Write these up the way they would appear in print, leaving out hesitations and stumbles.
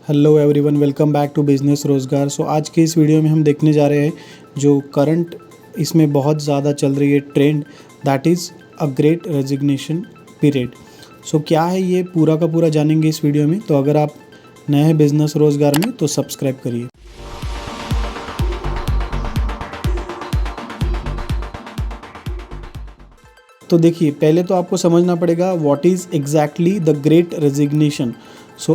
Hello everyone, welcome back to business Rozgar. आज के इस वीडियो में हम देखने जा रहे हैं जो करंट इसमें बहुत ज़्यादा चल रही है trend, that is a great resignation period. क्या है ये पूरा का पूरा जानेंगे इस वीडियो में। तो अगर आप नए हैं बिजनेस रोज़गार में तो सब्सक्राइब करिए। तो देखिए, पहले तो आपको समझना पड़ेगा what is exactly the great resignation.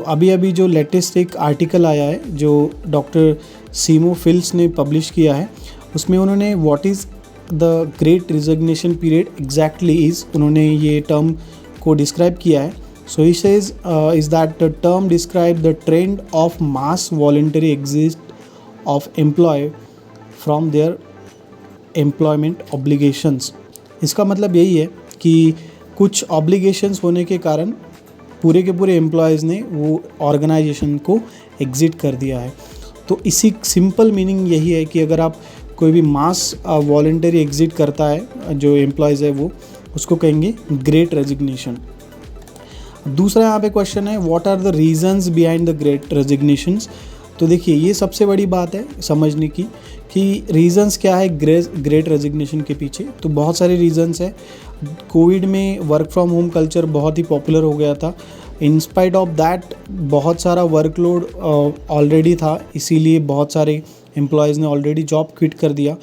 अभी जो लेटेस्ट एक आर्टिकल आया है जो डॉक्टर सीमो फिल्स ने पब्लिश किया है, उसमें उन्होंने what is the great resignation period exactly is, उन्होंने ये टर्म को डिस्क्राइब किया है। He says is that the term describe the trend of mass voluntary exit of employ from their employment obligations. इसका मतलब यही है कि कुछ ऑब्लिगेशंस होने के कारण पूरे के पूरे एम्प्लॉयज़ ने वो ऑर्गेनाइजेशन को एग्ज़िट कर दिया है। तो इसी सिंपल मीनिंग यही है कि अगर आप कोई भी मास वॉलंटरी एग्ज़िट करता है जो एम्प्लॉयज़ है वो, उसको कहेंगे ग्रेट रेजिग्नेशन। दूसरा यहाँ पे क्वेश्चन है what are the reasons behind the great resignations. तो देखिए, ये सबसे बड़ी बात है समझने की कि रीज़न्स क्या है ग्रेट रेजिग्नेशन के पीछे। तो बहुत सारे रीज़न्स है। कोविड में वर्क फ्रॉम होम कल्चर बहुत ही पॉपुलर हो गया था। इन स्पाइट ऑफ दैट बहुत सारा वर्कलोड ऑलरेडी था, इसीलिए बहुत सारे एम्प्लॉयज़ ने ऑलरेडी जॉब क्विट कर दिया।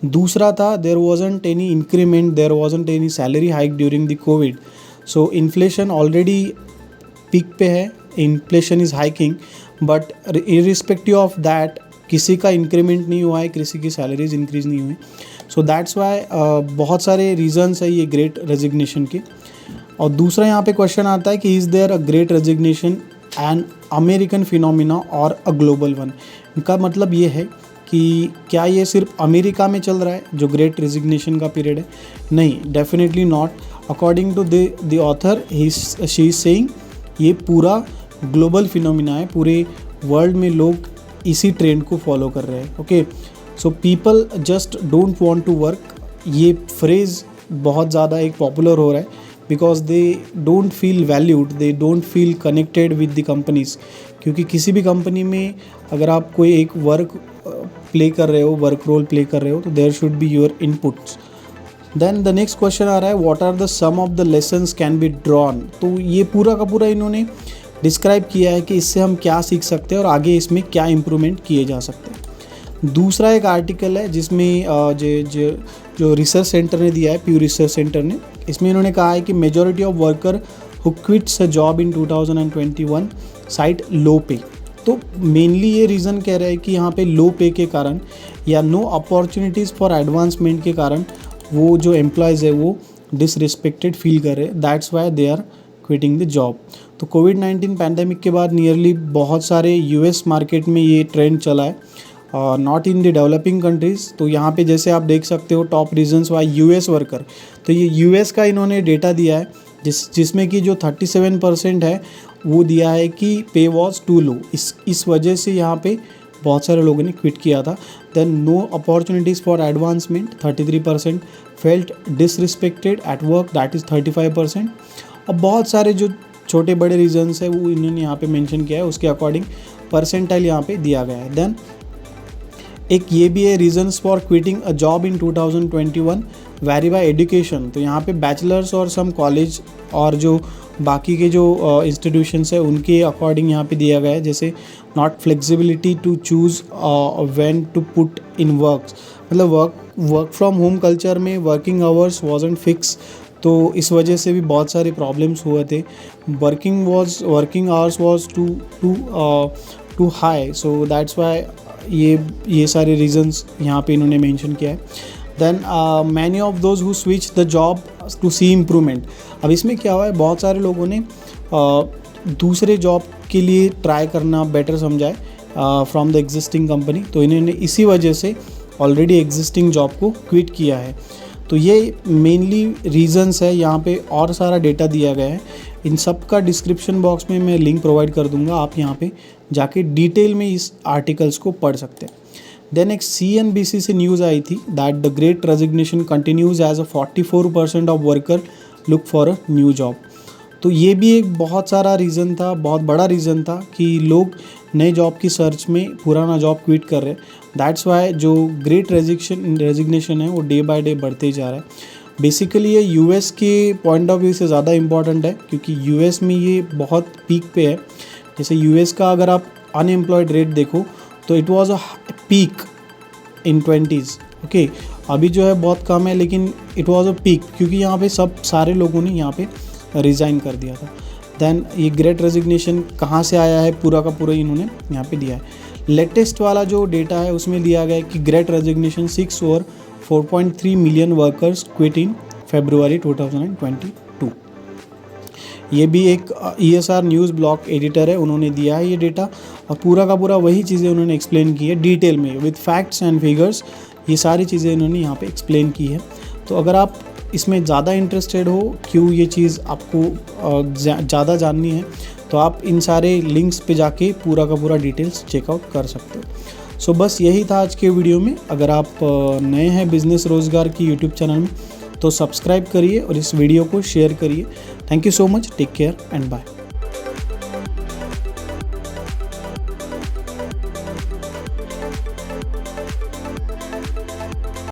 दूसरा था there wasn't any increment, there wasn't any salary hike during the covid. Inflation already peak पे है, inflation is hiking, but irrespective of that किसी का इंक्रीमेंट नहीं हुआ है, किसी की सैलरीज इंक्रीज़ नहीं हुई। दैट्स वाई बहुत सारे रीजंस है ये ग्रेट रेजिग्नेशन के। और दूसरा यहाँ पे क्वेश्चन आता है कि is there a great resignation an American phenomena और अ ग्लोबल वन। इनका मतलब ये है कि क्या ये सिर्फ अमेरिका में चल रहा है जो ग्रेट रेजिग्नेशन का पीरियड है? नहीं, definitely not. According to the author she is saying ये पूरा ग्लोबल फिनोमिना है, पूरे वर्ल्ड में लोग इसी ट्रेंड को फॉलो कर रहे हैं। Okay, people just don't want to work, ये फ्रेज़ बहुत ज़्यादा एक पॉपुलर हो रहा है because they don't feel valued, they don't feel connected with the companies. क्योंकि किसी भी कंपनी में अगर आप कोई एक वर्क प्ले कर रहे हो, वर्क रोल प्ले कर रहे हो, तो there should be your inputs. Then the next question आ रहा है what are the some of the lessons can be drawn. तो ये पूरा का पूरा इन्होंने डिस्क्राइब किया है कि इससे हम क्या सीख सकते हैं और आगे इसमें क्या इम्प्रूवमेंट किए जा सकते हैं। दूसरा एक आर्टिकल है जिसमें जो रिसर्च सेंटर ने दिया है, प्यू रिसर्च सेंटर ने, इसमें इन्होंने कहा है कि majority of worker who quits a job in 2021 cited low pay. तो मेनली ये रीज़न कह रहे हैं कि यहाँ पे लो पे के कारण या नो अपॉर्चुनिटीज़ फॉर एडवांसमेंट के कारण वो जो एम्प्लॉयज़ है वो डिसरिस्पेक्टेड फील कर रहे हैं। That's why they are quitting the job. तो कोविड-19 पैंडेमिक के बाद नियरली बहुत सारे यूएस मार्केट में ये ट्रेंड चला है, not in the developing countries. तो यहाँ पे जैसे आप देख सकते हो top reasons Y US worker. तो ये यूएस का इन्होंने डेटा दिया है जिसमें कि जो 37% है वो दिया है कि पे वॉज टू लो। इस वजह से यहाँ पे बहुत सारे लोगों ने क्विट किया था। Then no opportunities for advancement 33%, felt disrespected at work that is 35%। अब बहुत सारे जो छोटे बड़े रीजंस है वो इन्होंने यहाँ पे मेंशन किया है, उसके अकॉर्डिंग परसेंटाइल यहाँ पे दिया गया है। देन एक ये भी है reasons for quitting a job in 2021 vary by education. तो यहाँ पे बैचलर्स और सम कॉलेज और जो बाकी के जो इंस्टीट्यूशंस है उनके अकॉर्डिंग यहाँ पे दिया गया है, जैसे not flexibility to choose when to put in work. मतलब वर्क फ्रॉम होम कल्चर में वर्किंग आवर्स वाजंट फिक्स, तो इस वजह से भी बहुत सारे प्रॉब्लम्स हुए थे। Working hours was too high, so that's why ये सारे रीजंस यहाँ पे इन्होंने मेंशन किया है। Then many of those who switch the job to see improvement. अब इसमें क्या हुआ है, बहुत सारे लोगों ने दूसरे जॉब के लिए ट्राई करना बेटर समझा है फ्रॉम द एग्जिस्टिंग कंपनी। तो इन्होंने इसी वजह से ऑलरेडी एग्जिस्टिंग जॉब को क्विट किया है। तो ये मेनली रीजंस है, यहाँ पे और सारा डेटा दिया गया है। इन सब का डिस्क्रिप्शन बॉक्स में मैं लिंक प्रोवाइड कर दूंगा, आप यहाँ पे जाके डिटेल में इस आर्टिकल्स को पढ़ सकते हैं। देन एक CNBC से न्यूज़ आई थी that the great resignation continues as a 44% of worker look for a new job. तो ये भी एक बहुत सारा रीज़न था, बहुत बड़ा रीज़न था कि लोग नए जॉब की सर्च में पुराना जॉब क्विट कर रहे हैं। दैट्स वाई जो ग्रेट रेजिग्नेशन है वो डे बाय डे बढ़ते जा रहा है। बेसिकली ये यूएस के पॉइंट ऑफ व्यू से ज़्यादा इम्पॉर्टेंट है, क्योंकि यूएस में ये बहुत पीक पे है। जैसे यूएस का अगर आप अनएम्प्लॉयड रेट देखो तो it was a peak in 20s। Okay, अभी जो है बहुत कम है, लेकिन इट वाज अ पीक क्योंकि यहाँ पे सारे लोगों ने यहाँ पे रिज़ाइन कर दिया था। देन ये ग्रेट रेजिग्नेशन कहाँ से आया है, पूरा का पूरा इन्होंने यहाँ पे दिया है। लेटेस्ट वाला जो डेटा है उसमें दिया गया है कि ग्रेट रेजिग्नेशन 6 और 4.3 मिलियन वर्कर्स क्विट इन फरवरी 2022। ये भी एक ESR न्यूज़ ब्लॉक एडिटर है, उन्होंने दिया है ये डेटा, और पूरा का पूरा वही चीज़ें उन्होंने एक्सप्लेन की है डिटेल में विद फैक्ट्स एंड फिगर्स। ये सारी चीज़ें इन्होंने यहाँ पे एक्सप्लेन की है। तो अगर आप इसमें ज़्यादा इंटरेस्टेड हो, क्यों ये चीज़ आपको ज़्यादा जाननी है, तो आप इन सारे लिंक्स पे जाके पूरा का पूरा डिटेल्स चेकआउट कर सकते हो। सो बस यही था आज के वीडियो में। अगर आप नए हैं बिज़नेस रोज़गार की यूट्यूब चैनल में तो सब्सक्राइब करिए और इस वीडियो को शेयर करिए। Thank you so much, take care and bye.